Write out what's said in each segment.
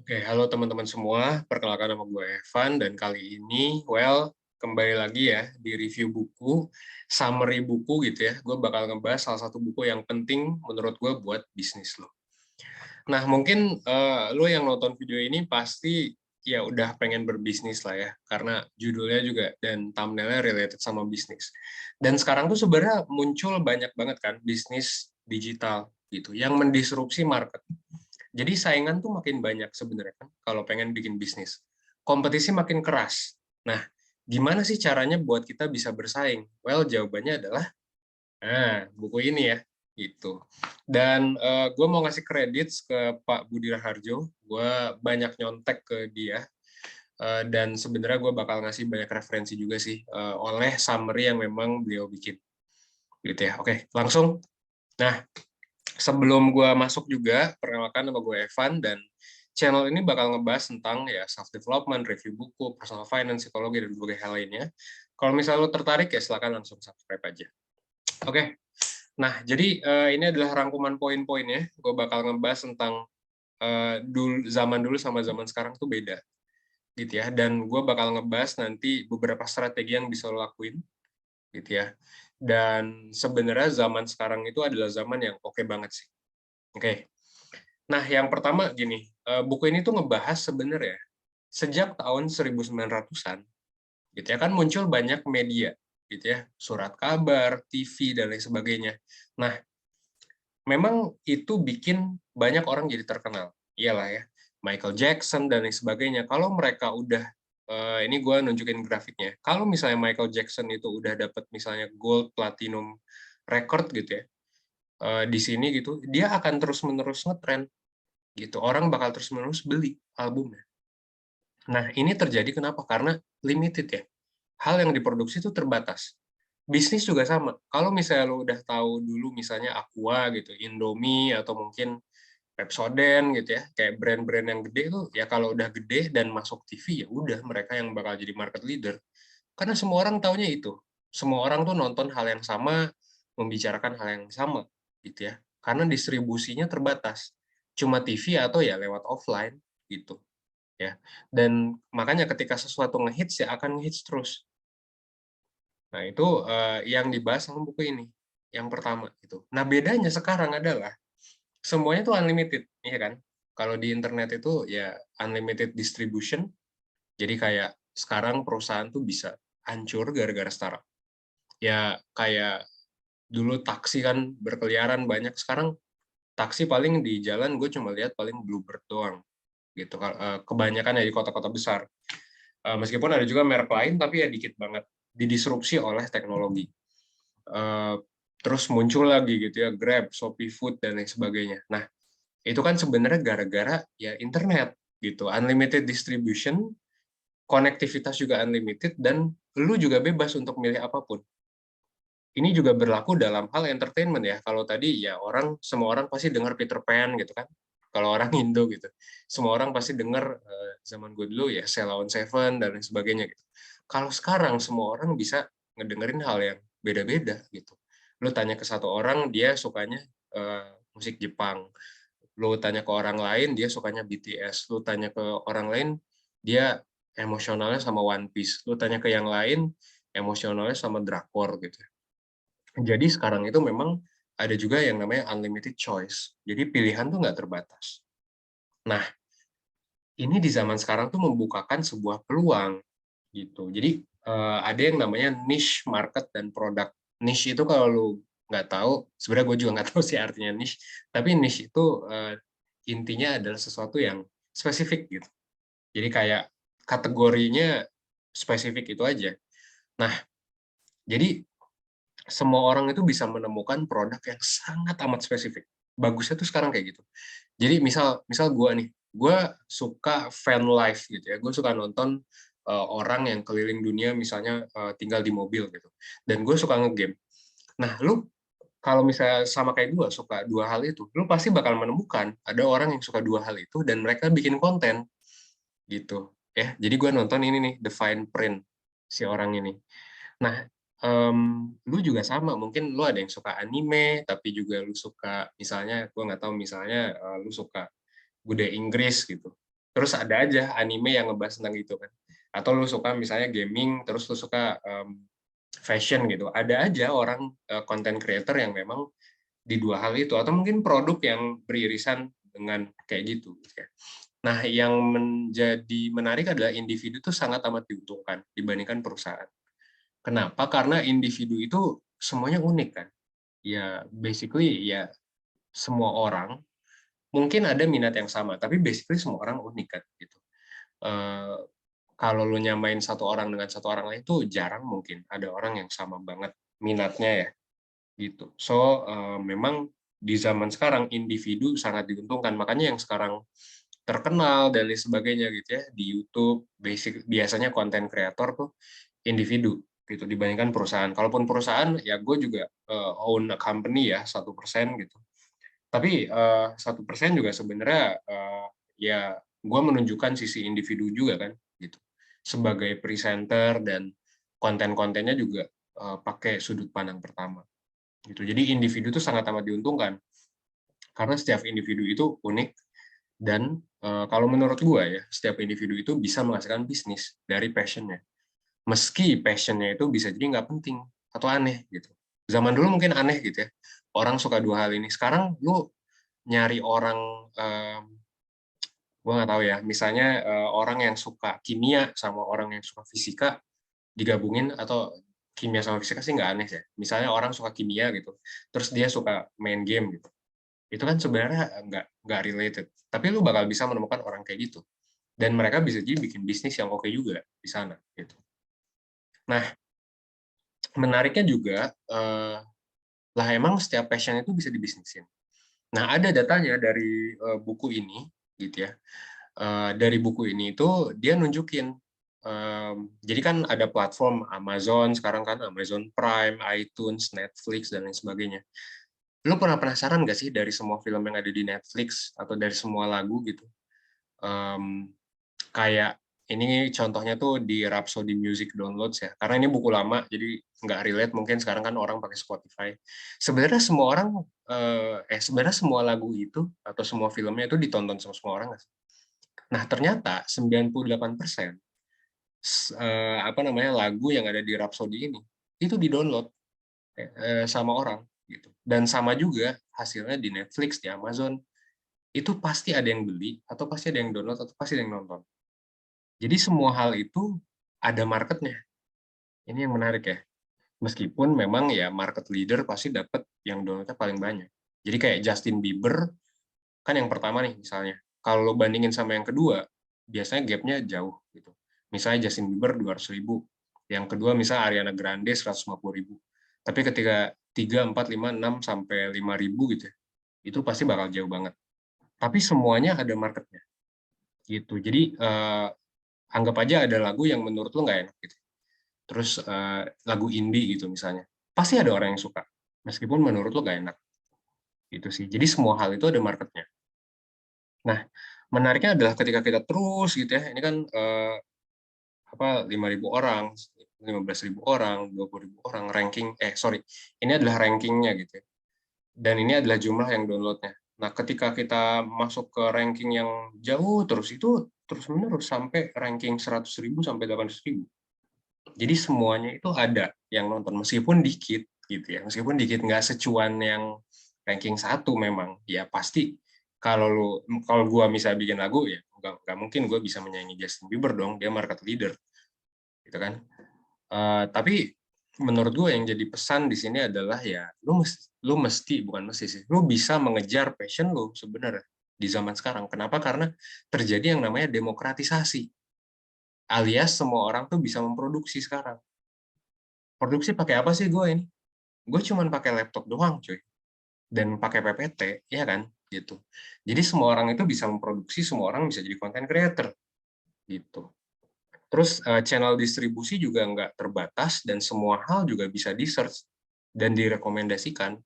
Oke, halo teman-teman semua. Perkenalkan nama gue Evan dan kali ini, kembali lagi ya di review buku, summary buku gitu ya. Gue bakal ngebahas salah satu buku yang penting menurut gue buat bisnis lo. Nah, mungkin lo yang nonton video ini pasti ya udah pengen berbisnis lah ya, karena judulnya juga dan thumbnailnya related sama bisnis. Dan sekarang tuh sebenarnya muncul banyak banget kan bisnis digital gitu, yang mendisrupsi market. Jadi saingan tuh makin banyak sebenarnya kan kalau pengen bikin bisnis. Kompetisi makin keras. Nah, gimana sih caranya buat kita bisa bersaing? Jawabannya adalah buku ini ya, gitu. Dan gue mau ngasih kredit ke Pak Budi Raharjo. Gue banyak nyontek ke dia. Dan sebenarnya gue bakal ngasih banyak referensi juga sih oleh summary yang memang beliau bikin. Gitu ya. Oke, langsung. Nah, sebelum gue masuk juga, perkenalkan nama gue Evan, dan channel ini bakal ngebahas tentang ya self-development, review buku, personal finance, psikologi, dan berbagai hal lainnya. Kalau misalnya lo tertarik, ya silakan langsung subscribe aja. Oke, nah jadi ini adalah rangkuman poin-poinnya. Gue bakal ngebahas tentang zaman dulu sama zaman sekarang tuh beda, gitu ya. Dan gue bakal ngebahas nanti beberapa strategi yang bisa lo lakuin, gitu ya. Dan sebenarnya zaman sekarang itu adalah zaman yang oke banget sih. Oke. Nah, yang pertama gini, buku ini tuh ngebahas sebenarnya sejak tahun 1900-an, gitu ya, kan muncul banyak media, gitu ya, surat kabar, TV, dan lain sebagainya. Nah, memang itu bikin banyak orang jadi terkenal. Iyalah ya, Michael Jackson dan lain sebagainya. Kalau mereka udah, ini gue nunjukin grafiknya, kalau misalnya Michael Jackson itu udah dapat misalnya gold, platinum, record gitu ya, di sini gitu, dia akan terus-menerus ngetrend gitu. Orang bakal terus-menerus beli albumnya. Nah, ini terjadi kenapa? Karena limited ya. Hal yang diproduksi itu terbatas. Bisnis juga sama. Kalau misalnya lo udah tahu dulu misalnya Aqua gitu, Indomie atau mungkin Pepsodent gitu ya, kayak brand-brand yang gede itu ya kalau udah gede dan masuk TV ya udah mereka yang bakal jadi market leader. Karena semua orang taunya itu. Semua orang tuh nonton hal yang sama, membicarakan hal yang sama gitu ya. Karena distribusinya terbatas. Cuma TV atau ya lewat offline gitu ya. Dan makanya ketika sesuatu ngehits ya akan ngehits terus. Nah, itu yang dibahas sama buku ini. Yang pertama itu. Nah, bedanya sekarang adalah semuanya tuh unlimited, ya kan? Kalau di internet itu ya unlimited distribution. Jadi kayak sekarang perusahaan tuh bisa hancur gara-gara startup. Ya kayak dulu taksi kan berkeliaran banyak, sekarang taksi paling di jalan gue cuma lihat paling Bluebird doang gitu. Kebanyakan ya di kota-kota besar. Meskipun ada juga merek lain, tapi ya dikit banget. Didisrupsi oleh teknologi. Eh, Terus muncul lagi gitu ya, Grab, Shopee Food, dan lain sebagainya. Nah, itu kan sebenarnya gara-gara ya internet gitu. Unlimited distribution, konektivitas juga unlimited, dan lu juga bebas untuk milih apapun. Ini juga berlaku dalam hal entertainment ya. Kalau tadi ya semua orang pasti dengar Peter Pan gitu kan. Kalau orang Indo gitu. Semua orang pasti dengar zaman gue dulu ya Sheila on Seven dan lain sebagainya gitu. Kalau sekarang semua orang bisa ngedengerin hal yang beda-beda gitu. Lu tanya ke satu orang dia sukanya musik Jepang. Lu tanya ke orang lain dia sukanya BTS. Lu tanya ke orang lain dia emosionalnya sama One Piece. Lu tanya ke yang lain emosionalnya sama drakor gitu. Jadi sekarang itu memang ada juga yang namanya unlimited choice. Jadi pilihan tuh nggak terbatas. Nah, ini di zaman sekarang tuh membukakan sebuah peluang gitu. Jadi ada yang namanya niche market dan produk. Niche itu kalau lu nggak tahu, sebenarnya gue juga nggak tahu sih artinya niche. Tapi niche itu intinya adalah sesuatu yang spesifik gitu. Jadi kayak kategorinya spesifik itu aja. Nah, jadi semua orang itu bisa menemukan produk yang sangat amat spesifik. Bagusnya tuh sekarang kayak gitu. Jadi misal misal gue nih, gue suka fan life gitu ya. Gue suka nonton orang yang keliling dunia misalnya tinggal di mobil gitu. Dan gue suka ngegame. Nah, lu kalau misalnya sama kayak gue suka dua hal itu, lu pasti bakal menemukan ada orang yang suka dua hal itu dan mereka bikin konten gitu ya. Jadi gue nonton ini nih The Fine Print si orang ini. Nah, lu juga sama, mungkin lu ada yang suka anime, tapi juga lu suka, misalnya, gue nggak tahu, misalnya lu suka budaya Inggris gitu. terus ada aja anime yang ngebahas tentang itu kan. Atau lu suka misalnya gaming, terus lu suka fashion gitu. Ada aja orang content creator yang memang di dua hal itu, atau mungkin produk yang beririsan dengan kayak gitu. Nah, yang menjadi menarik adalah individu itu sangat amat diuntungkan dibandingkan perusahaan. Kenapa? Karena individu itu semuanya unik kan. Ya, basically ya semua orang mungkin ada minat yang sama, tapi basically semua orang unik kan gitu. Eh, kalau lu nyamain satu orang dengan satu orang lain itu jarang mungkin ada orang yang sama banget minatnya ya gitu. So memang di zaman sekarang individu sangat diuntungkan, makanya yang sekarang terkenal dan lain sebagainya gitu ya di YouTube biasanya konten kreator tuh individu gitu dibandingkan perusahaan. Kalaupun perusahaan ya gue juga own a company ya 1% gitu. Tapi 1% juga sebenarnya ya gue menunjukkan sisi individu juga kan gitu sebagai presenter dan konten-kontennya juga pakai sudut pandang pertama gitu. Jadi individu itu sangat amat diuntungkan karena setiap individu itu unik dan kalau menurut gue ya setiap individu itu bisa menghasilkan bisnis dari passionnya. Meski passionnya itu bisa jadi nggak penting atau aneh gitu. Zaman dulu mungkin aneh gitu ya. Orang suka dua hal ini. Sekarang lu nyari orang gue nggak tahu ya, misalnya orang yang suka kimia sama orang yang suka fisika digabungin, atau kimia sama fisika sih nggak aneh ya. Misalnya orang suka kimia gitu, terus dia suka main game gitu. Itu kan sebenarnya nggak related. Tapi lu bakal bisa menemukan orang kayak gitu. Dan mereka bisa jadi bikin bisnis yang oke juga di sana. Gitu. Nah, menariknya juga, lah emang setiap passion itu bisa dibisnisin. Nah, ada datanya dari buku ini, gitu ya. Dari buku ini itu dia nunjukin, jadi kan ada platform Amazon sekarang kan, Amazon Prime, iTunes, Netflix dan lain sebagainya. Lu pernah penasaran nggak sih dari semua film yang ada di Netflix atau dari semua lagu gitu? Kayak ini contohnya tuh di Rhapsody Music Downloads ya, karena ini buku lama jadi nggak relate, mungkin sekarang kan orang pakai Spotify. Sebenarnya semua orang sebenarnya semua lagu itu atau semua filmnya itu ditonton sama semua orang nggak sih? Nah, ternyata 98% apa namanya lagu yang ada di Rhapsody ini itu di-download sama orang gitu. Dan sama juga hasilnya di Netflix, di Amazon, itu pasti ada yang beli atau pasti ada yang download atau pasti ada yang nonton. Jadi semua hal itu ada marketnya. Ini yang menarik ya. Meskipun memang ya market leader pasti dapat yang downloadnya paling banyak. Jadi kayak Justin Bieber kan yang pertama nih misalnya. Kalau lo bandingin sama yang kedua, biasanya gapnya jauh gitu. Misalnya Justin Bieber 200.000, yang kedua misalnya Ariana Grande 150.000. Tapi ketika 3, 4, 5, 6 sampai 5.000 gitu ya, itu pasti bakal jauh banget. Tapi semuanya ada marketnya gitu. Jadi anggap aja ada lagu yang menurut lo nggak enak gitu. Terus lagu indie gitu misalnya. Pasti ada orang yang suka. Meskipun menurut lo nggak enak. Gitu sih. Jadi semua hal itu ada marketnya. Nah, menariknya adalah ketika kita terus gitu ya, ini kan 5.000 orang, 15.000 orang, 20.000 orang ranking, ini adalah rankingnya gitu ya. Dan ini adalah jumlah yang downloadnya. Nah, ketika kita masuk ke ranking yang jauh terus itu terus menerus sampai ranking 100.000 sampai 800.000. Jadi semuanya itu ada yang nonton meskipun dikit gitu ya, meskipun dikit nggak secuan yang ranking 1 memang ya pasti kalau gua misalnya bikin lagu ya nggak mungkin gue bisa menyanyi Justin Bieber dong, dia market leader gitu kan. Tapi menurut gue yang jadi pesan di sini adalah ya lu mesti bukan mesti sih, lu bisa mengejar passion lu sebenarnya di zaman sekarang. Kenapa? Karena terjadi yang namanya demokratisasi, alias semua orang tuh bisa memproduksi sekarang. Produksi pakai apa sih gue ini? Gue cuman pakai laptop doang cuy, dan pakai PPT ya kan gitu. Jadi semua orang itu bisa memproduksi, semua orang bisa jadi content creator gitu. Terus channel distribusi juga nggak terbatas dan semua hal juga bisa di search dan direkomendasikan,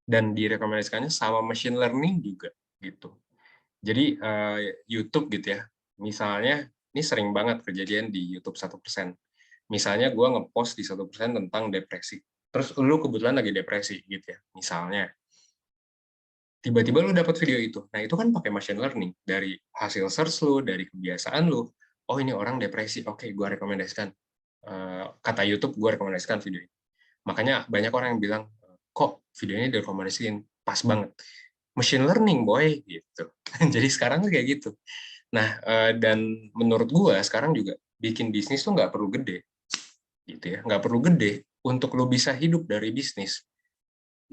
dan direkomendasikannya sama machine learning juga gitu. Jadi YouTube gitu ya, misalnya ini sering banget kejadian di YouTube 1%. Misalnya gue ngepost di 1% tentang depresi, terus lu kebetulan lagi depresi gitu ya misalnya, tiba-tiba lu dapat video itu. Nah, itu kan pakai machine learning dari hasil search lu, dari kebiasaan lu. Oh, ini orang depresi. Oke, gue rekomendasikan. Kata YouTube, gue rekomendasikan video ini. Makanya banyak orang yang bilang, kok video ini direkomendasiin, pas banget. Machine learning, boy, gitu. Jadi sekarang kayak gitu. Nah, dan menurut gue sekarang juga bikin bisnis tuh nggak perlu gede, gitu ya. Nggak perlu gede untuk lo bisa hidup dari bisnis.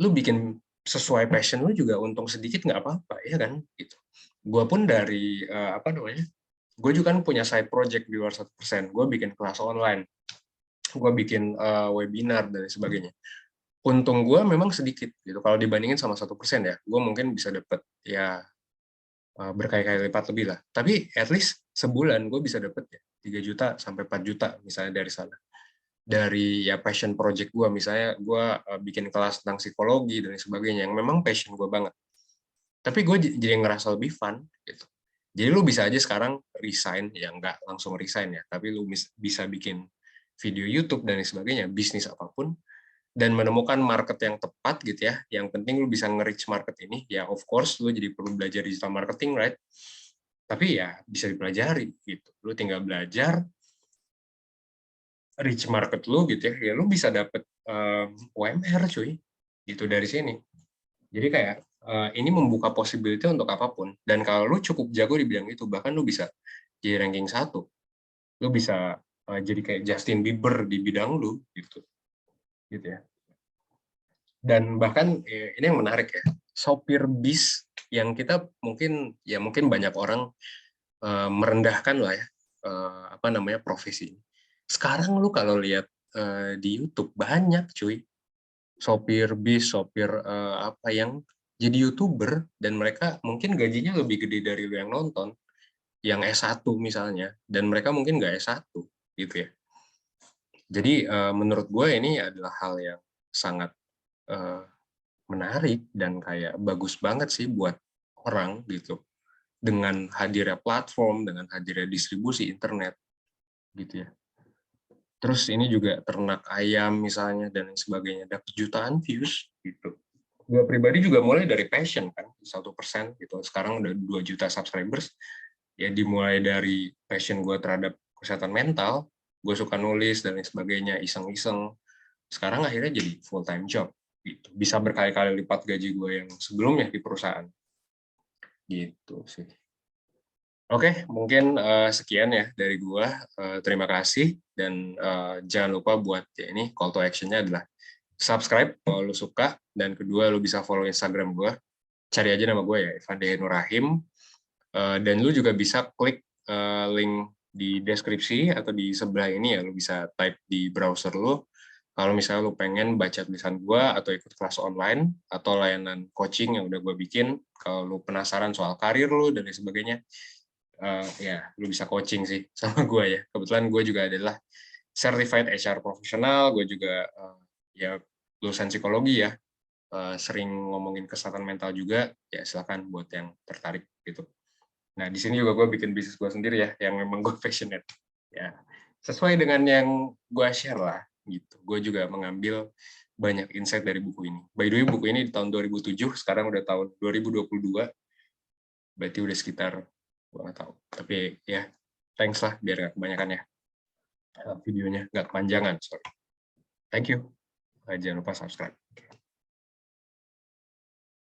Lu bikin sesuai passion lu juga untung sedikit nggak apa-apa, ya kan? Gitu. Gue pun dari apa namanya? Gue juga kan punya side project di luar 1%. Gue bikin kelas online, gue bikin webinar dan sebagainya. Untung gue memang sedikit gitu. Kalau dibandingin sama 1% ya, gue mungkin bisa dapet ya berkali-kali lipat lebih lah. Tapi at least sebulan gue bisa dapet ya 3 juta sampai 4 juta misalnya dari sana. Dari ya passion project gue, misalnya gue bikin kelas tentang psikologi dan sebagainya, yang memang passion gue banget. Tapi gue jadi ngerasa lebih fun gitu. Jadi lu bisa aja sekarang resign, ya nggak langsung resign ya, tapi lu bisa bikin video YouTube dan sebagainya, bisnis apapun, dan menemukan market yang tepat gitu ya. Yang penting lu bisa nge-reach market ini, ya of course lu jadi perlu belajar digital marketing, right? Tapi ya bisa dipelajari gitu. Lu tinggal belajar, reach market lu gitu ya, lu bisa dapet UMR cuy, gitu dari sini. Jadi kayak ini membuka possibility untuk apapun. Dan kalau lu cukup jago di bidang itu, bahkan lu bisa jadi ranking 1. Lu bisa jadi kayak Justin Bieber di bidang lu gitu. Gitu ya. Dan bahkan ini yang menarik ya. Sopir bis yang kita mungkin banyak orang merendahkan lah ya apa namanya profesi. Sekarang lu kalau lihat di YouTube banyak cuy sopir bis, sopir apa yang jadi YouTuber dan mereka mungkin gajinya lebih gede dari lu yang nonton, yang S1 misalnya, dan mereka mungkin nggak S1 gitu ya. Jadi menurut gue ini adalah hal yang sangat menarik dan kayak bagus banget sih buat orang gitu. Dengan hadirnya platform, dengan hadirnya distribusi internet gitu ya. Terus ini juga ternak ayam misalnya dan lain sebagainya, dapat jutaan views gitu. Gue pribadi juga mulai dari passion kan, 1% gitu. Sekarang udah 2 juta subscribers. Ya dimulai dari passion gue terhadap kesehatan mental, gue suka nulis dan lain sebagainya, iseng-iseng. Sekarang akhirnya jadi full time job gitu. Bisa berkali-kali lipat gaji gue yang sebelumnya di perusahaan. Gitu sih. Oke, mungkin sekian ya dari gue. Terima kasih dan jangan lupa buat ya ini call to action-nya adalah subscribe kalau lu suka, dan kedua lu bisa follow Instagram gue. Cari aja nama gue ya, Evan Dehe Nur Rahim. Dan lu juga bisa klik link di deskripsi atau di sebelah ini ya, lu bisa type di browser lu. Kalau misalnya lu pengen baca tulisan gue atau ikut kelas online atau layanan coaching yang udah gue bikin, kalau lu penasaran soal karir lu dan sebagainya, ya lu bisa coaching sih sama gue ya. Kebetulan gue juga adalah certified HR profesional, gue juga ya lulusan psikologi ya, sering ngomongin kesehatan mental juga, ya silakan buat yang tertarik gitu. Nah di sini juga gue bikin bisnis gue sendiri ya, yang memang gue passionate ya, sesuai dengan yang gue share lah gitu. Gue juga mengambil banyak insight dari buku ini. By the way, buku ini di tahun 2007, sekarang udah tahun 2022, berarti udah sekitar gue nggak tahu. Tapi ya thanks lah biar nggak kebanyakan ya videonya, nggak kepanjangan, sorry. Thank you. Jangan lupa subscribe.